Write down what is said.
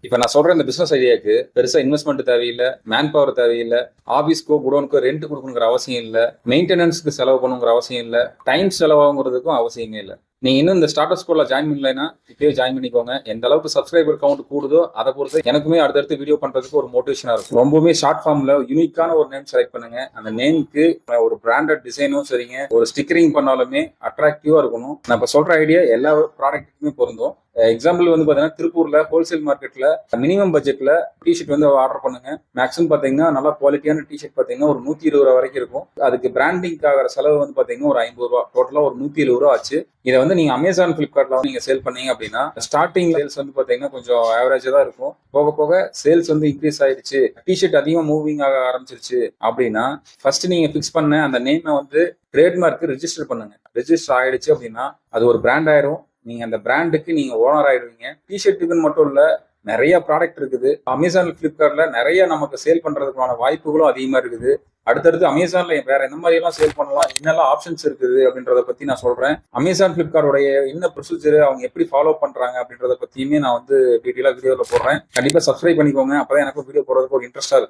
இப்ப நான் சொல்ற இந்த பிசினஸ் ஐடியாக்கு பெருசா இன்வெஸ்ட்மெண்ட் தேவையில்லை, மேன் பவர் தேவையில்லை, ஆபீஸ்க்கோ குடோனுக்கோ ரெண்ட் கொடுக்கணுங்கிற அவசியம் இல்லை, மெயின்டெனன்ஸ்க்கு செலவு பண்ணணுங்கிற அவசியம் இல்லை, டைம் செலவாகுங்கிறதுக்கும் அவசியமே இல்லை. நீங்க இன்னும் இந்த ஸ்டார்ட் அப் ஸ்கூல்ல ஜாயின் பண்ணலைன்னா இப்பயே ஜாயின் பண்ணிக்கோங்க. எந்த அளவுக்கு சப்ஸ்கிரைபர் கவுண்ட் கூடுதோ அதை பொறுத்து எனக்குமே அடுத்தடுத்து வீடியோ பண்றதுக்கு ஒரு மோட்டிவேஷனா இருக்கும். ரொம்பவுமே ஷார்ட் ஃபார்ம்ல யூனிக்கான ஒரு நேம் செலக்ட் பண்ணுங்க. அந்த நேமுக்கு ஒரு பிராண்டட் டிசைனும் சரிங்க, ஒரு ஸ்டிக்கரிங் பண்ணாலுமே அட்ராக்டிவா இருக்கணும். நான் இப்ப சொல்ற ஐடியா எல்லா ப்ராடக்ட்டுக்குமே பொருந்தும். எக்ஸாம்பிள் வந்து பாத்தீங்கன்னா திருப்பூர்ல ஹோல்சேல் மார்க்கெட்ல மினிமம் பட்ஜெட்ல டிஷர்ட் வந்து ஆர்டர் பண்ணுங்க. மேக்ஸிமம் பாத்தீங்கன்னா நல்லா குவாலிட்டியான டிஷர்ட் பாத்தீங்கன்னா ஒரு 120 ரூபா வரைக்கும் இருக்கும். அதுக்கு பிராண்டிங் ஆகிற செலவு வந்து பாத்தீங்கன்னா ஒரு 50 ரூபா, டோட்டலா ஒரு 170 ரூபா ஆச்சு. இதை வந்து நீங்க அமேசான் பிளிப்கார்ட்ல நீங்க சேல் பண்ணீங்க அப்படின்னா ஸ்டார்டிங் சேல்ஸ் வந்து பாத்தீங்கன்னா கொஞ்சம் ஆவரேஜா தான் இருக்கும். போக போக சேல்ஸ் வந்து இன்க்ரீஸ் ஆயிடுச்சு, டிஷர்ட் அதிகமா மூவிங் ஆக ஆரம்பிச்சிருச்சு அப்படின்னா ஃபர்ஸ்ட் நீங்க பிக்ஸ் பண்ண அந்த நேமை வந்து ட்ரேட்மார்க் ரெஜிஸ்டர் பண்ணுங்க. ரெஜிஸ்டர் ஆயிடுச்சு அப்படின்னா அது ஒரு பிராண்ட் ஆயிரும். நீங்க அந்த பிராண்டுக்கு நீங்க ஓனர் ஆயிடுவீங்க. டிஷர்ட்டுக்குன்னு மட்டும் இல்ல, நிறைய ப்ராடக்ட் இருக்குது. அமேசான் பிளிப்கார்ட்ல நிறைய நமக்கு சேல் பண்றதுக்கான வாய்ப்புகளும் அதிகமா இருக்குது. அடுத்தடுத்து அமேசான்ல வேற எந்த மாதிரி எல்லாம் சேல் பண்ணலாம், என்னெல்லாம் ஆப்ஷன்ஸ் இருக்குது அப்படின்றத பத்தி நான் சொல்றேன். அமேசான் பிளிப்கார்டோடைய என்ன ப்ரொசீஜர், அவங்க எப்படி ஃபாலோ பண்றாங்க அப்படின்றத பத்தியுமே நான் வந்து டீட்டெயிலா வீடியோல போடுறேன். கண்டிப்பா சப்ஸ்கிரைப் பண்ணிக்கோங்க. அப்பதான் எனக்கு வீடியோ போடுறதுக்கு ஒரு இன்ட்ரெஸ்டா இருக்கும்.